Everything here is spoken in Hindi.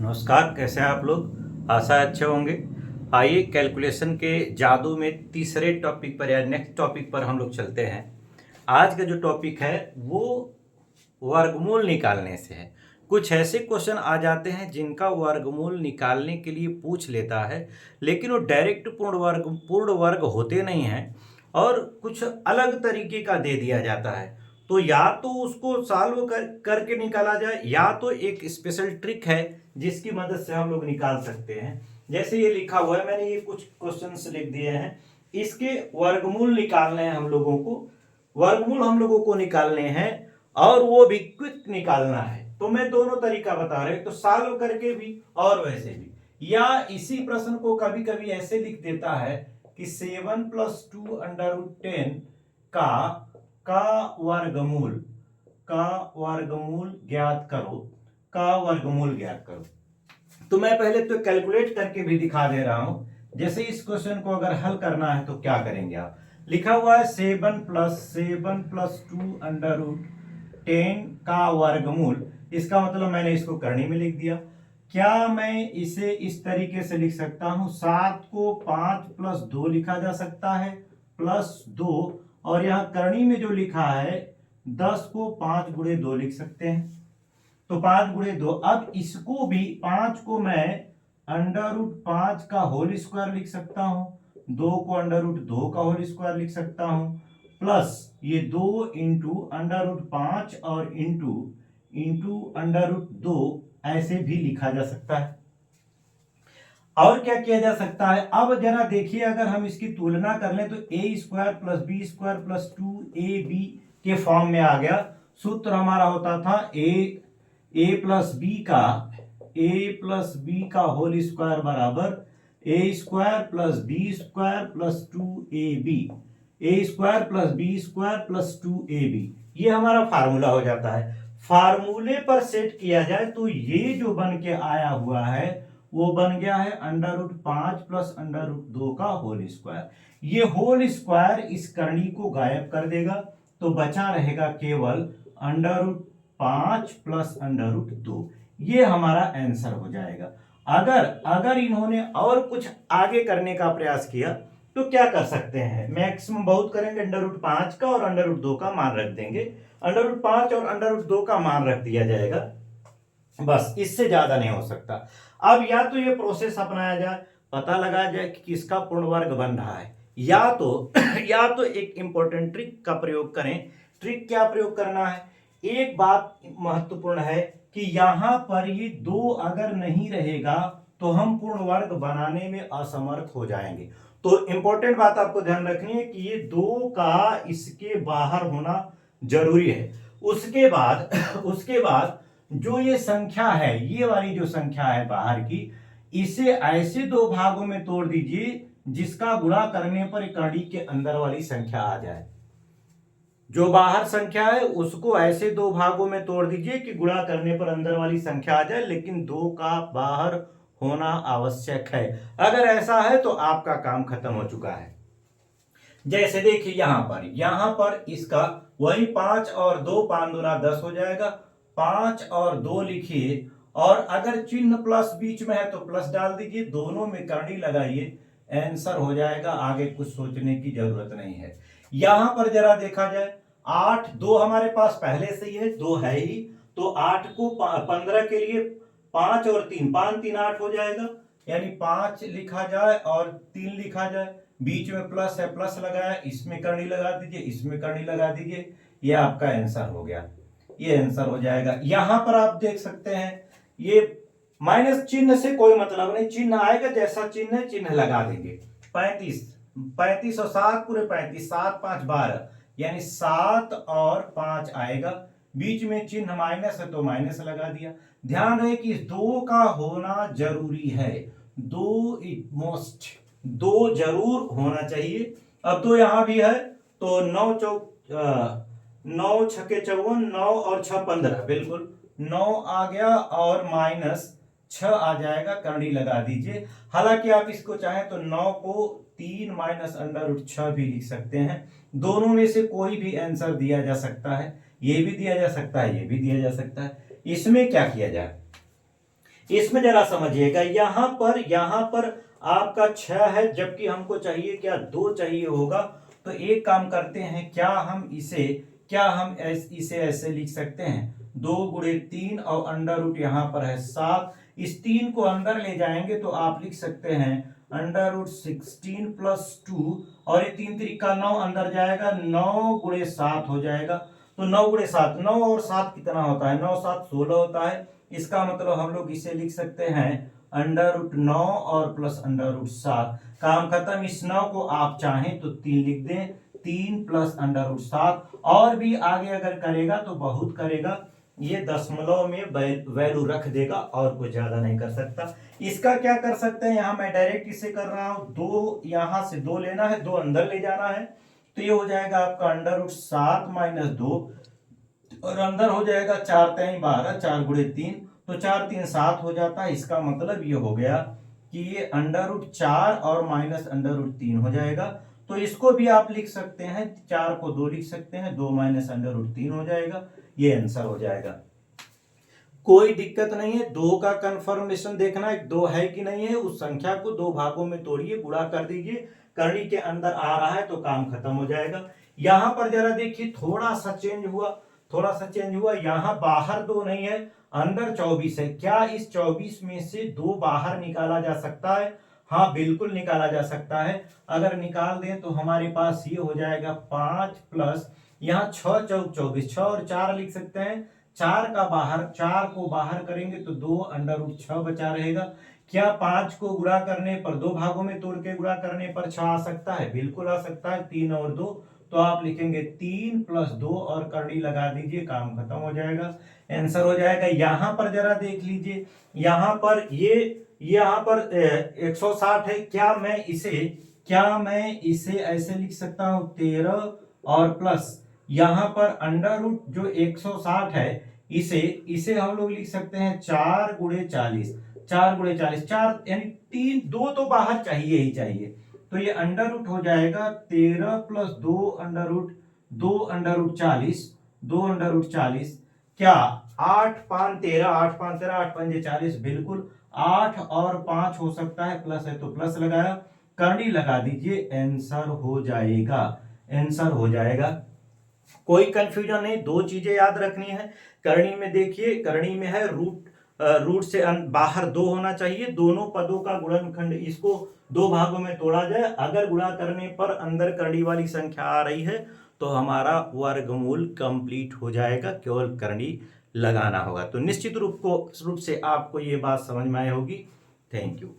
नमस्कार, कैसे हैं आप लोग। आशा है अच्छे होंगे। आइए कैलकुलेशन के जादू में तीसरे टॉपिक पर या नेक्स्ट टॉपिक पर हम लोग चलते हैं। आज का जो टॉपिक है वो वर्गमूल निकालने से है। कुछ ऐसे क्वेश्चन आ जाते हैं जिनका वर्गमूल निकालने के लिए पूछ लेता है, लेकिन वो डायरेक्ट पूर्ण वर्ग होते नहीं हैं और कुछ अलग तरीके का दे दिया जाता है। तो या तो उसको सॉल्व करके निकाला जाए, या तो एक स्पेशल ट्रिक है जिसकी मदद से हम लोग निकाल सकते हैं। जैसे ये लिखा हुआ है, मैंने ये कुछ क्वेश्चंस लिख दिए हैं, इसके वर्गमूल निकालने हैं हम लोगों को। वर्गमूल हम लोगों को निकालने हैं और वो भी क्विक निकालना है। तो मैं दोनों तरीका बता रहे, तो सॉल्व करके भी और वैसे भी। या इसी प्रश्न को कभी कभी ऐसे लिख देता है कि 7+2√10 का वर्गमूल ज्ञात करो, तो मैं पहले तो कैलकुलेट करके भी दिखा दे रहा हूं। जैसे इस क्वेश्चन को अगर हल करना है तो क्या करेंगे आप। लिखा हुआ है 7+2√10 का वर्गमूल। इसका मतलब मैंने इसको करनी में लिख दिया। क्या मैं इसे इस तरीके से लिख सकता हूं, 7 को 5+2 लिखा जा सकता है, +2, और यहां करनी में जो लिखा है 10 को 5 गुणे 2 लिख सकते हैं, तो 5 गुणे 2। अब इसको भी 5 को मैं √5 का होल स्क्वायर लिख सकता हूं, 2 को √2 का होल स्क्वायर लिख सकता हूं, प्लस ये 2 इंटू √5 और इंटू √2 ऐसे भी लिखा जा सकता है। और क्या किया जा सकता है, अब जरा देखिए, अगर हम इसकी तुलना कर लें तो a² + b² + 2ab के फॉर्म में आ गया। सूत्र हमारा होता था a प्लस बी का होल स्क्वायर बराबर a² + b² + 2ab, a² + b² + 2ab। ये हमारा फार्मूला हो जाता है। फार्मूले पर सेट किया जाए तो ये जो बन के आया हुआ है वो बन गया है √5 + √2 का होल स्क्वायर। ये होल स्क्वायर इस करनी को गायब कर देगा, तो बचा रहेगा केवल √5 + √2। ये हमारा आंसर हो जाएगा। अगर इन्होंने और कुछ आगे करने का प्रयास किया तो क्या कर सकते हैं, मैक्सिमम बहुत करेंगे, √5 का और √2 का मान रख देंगे। √5 और √2 का मान रख दिया जाएगा, बस, इससे ज्यादा नहीं हो सकता। अब या तो ये प्रोसेस अपनाया जाए, पता लगाया जाए कि किसका पूर्ण वर्ग बन रहा है, या तो या तो एक इंपॉर्टेंट ट्रिक का प्रयोग करें। ट्रिक क्या प्रयोग करना है, एक बात महत्वपूर्ण है कि यहां पर ये 2 अगर नहीं रहेगा तो हम पूर्ण वर्ग बनाने में असमर्थ हो जाएंगे। तो इंपॉर्टेंट बात आपको ध्यान रखनी है कि ये 2 का इसके बाहर होना जरूरी है। उसके बाद जो ये संख्या है, ये वाली जो संख्या है बाहर की, इसे ऐसे 2 भागों में तोड़ दीजिए जिसका गुणा करने पर कड़ी के अंदर वाली संख्या आ जाए। जो बाहर संख्या है उसको ऐसे 2 भागों में तोड़ दीजिए कि गुणा करने पर अंदर वाली संख्या आ जाए, लेकिन 2 का बाहर होना आवश्यक है। अगर ऐसा है तो आपका काम खत्म हो चुका है। जैसे देखिए यहां पर इसका वही 5 और 2, 5 दूना 10 हो जाएगा। 5 और 2 लिखिए, और अगर चिन्ह प्लस बीच में है तो प्लस डाल दीजिए, दोनों में करनी लगाइए, आंसर हो जाएगा। आगे कुछ सोचने की जरूरत नहीं है। यहां पर जरा देखा जाए, 8, 2 हमारे पास पहले से ही है, 2 है ही, तो 8 को 15 के लिए 5 और 3, 5 3 8 हो जाएगा, यानी 5 लिखा जाए और 3 लिखा जाए। बीच में प्लस है, प्लस लगाया, इसमें करनी लगा दीजिए, इसमें करनी लगा दीजिए, ये आपका आंसर हो गया। ये आंसर हो जाएगा। यहां पर आप देख सकते हैं, ये माइनस चिन्ह से कोई मतलब नहीं, चिन्ह आएगा जैसा चिन्ह है चिन्ह लगा देंगे। 35 और 7 पूरे 35, 7 5 12, यानी 7 और 5 आएगा। बीच में चिन्ह माइनस है तो माइनस लगा दिया। ध्यान रहे कि 2 का होना जरूरी है, 2 जरूर होना चाहिए। अब 2 यहां भी है, तो 9 छके 54, 9 और 6 15, बिल्कुल 9 आ गया और -6 आ जाएगा, करनी लगा दीजिए। हालांकि आप इसको चाहें तो 9 को 3 - √6 भी लिख सकते हैं। दोनों में से कोई भी आंसर दिया जा सकता है, ये भी दिया जा सकता है, ये भी दिया जा सकता है। इसमें क्या किया जाए, इसमें जरा समझिएगा, यहाँ पर आपका 6 है, जबकि हमको चाहिए क्या, 2 चाहिए होगा। तो एक काम करते हैं, क्या हम इसे ऐसे लिख सकते हैं, 2 × 3 और अंडर रूट यहाँ पर है 7, इस 3 को अंदर ले जाएंगे तो आप लिख सकते हैं √16 + 2, और ये 3 3 9 अंदर जाएगा, 9 × 7 हो जाएगा। तो 9 × 7, 9 और 7 कितना होता है, 9 7 16 होता है। इसका मतलब हम लोग इसे लिख सकते हैं √9 और प्लस √7। काम खत्म। इस 9 को आप चाहें तो 3 लिख दें, 3 + √7, और भी आगे अगर करेगा तो बहुत करेगा, ये दशमलव में वैल्यू रख देगा और कुछ ज्यादा नहीं कर सकता। इसका क्या कर सकते हैं, यहां मैं डायरेक्ट इसे कर रहा हूं, 2 यहां से 2 लेना है, 2 अंदर ले जाना है, तो ये हो जाएगा आपका √7 - 2, और अंदर हो जाएगा 4 × 3 = 12, 4 × 3, तो 4 3 7 हो जाता है। इसका मतलब ये हो गया कि ये √4 और माइनस √3 हो जाएगा। तो इसको भी आप लिख सकते हैं, 4 को 2 लिख सकते हैं, 2 - √3 हो जाएगा, ये आंसर हो जाएगा। कोई दिक्कत नहीं है, 2 का कंफर्मेशन देखना है 2 है कि नहीं है, उस संख्या को 2 भागों में तोड़िए, गुणा कर दीजिए, करनी के अंदर आ रहा है तो काम खत्म हो जाएगा। यहां पर जरा देखिए, थोड़ा सा चेंज हुआ, यहां बाहर 2 नहीं है, अंदर 24 है। क्या इस 24 में से 2 बाहर निकाला जा सकता है? हाँ, बिल्कुल निकाला जा सकता है। अगर निकाल दें तो हमारे पास ये हो जाएगा 5 प्लस, यहाँ 6 × 4 = 24, 6 और 4 लिख सकते हैं, 4 को बाहर करेंगे तो 2 √6 बचा रहेगा। क्या 5 को गुणा करने पर, 2 भागों में तोड़ के गुणा करने पर 6 आ सकता है? बिल्कुल आ सकता है, 3 और 2, तो आप लिखेंगे 3 + 2 और करड़ी लगा दीजिए, काम खत्म हो जाएगा, आंसर हो जाएगा। यहां पर जरा देख लीजिए, यहाँ पर 160 है, क्या मैं इसे ऐसे लिख सकता हूं, 13 और प्लस यहां पर अंडर रूट जो 160 है, इसे हम लोग लिख सकते हैं 4 × 40, 4 यानी 3, 2 तो बाहर चाहिए ही चाहिए, तो ये अंडर रूट हो जाएगा 13 + 2 अंडर रूट 40, 2 √40, क्या 8 5 13, 8 5 13, 8 5 40, बिल्कुल 8 और 5 हो सकता है, प्लस है तो प्लस लगाया, करनी लगा दीजिए, आंसर हो जाएगा। कोई कंफ्यूजन नहीं, 2 चीजें याद रखनी है। करनी में देखिए, करनी में है रूट से बाहर 2 होना चाहिए, दोनों पदों का गुणनखंड, इसको 2 भागों में तोड़ा जाए, अगर गुणा करने पर अंदर करनी वाली संख्या आ रही है तो हमारा वर्गमूल कंप्लीट हो जाएगा, केवल करनी लगाना होगा। तो निश्चित रूप से आपको ये बात समझ में आई होगी। Thank you.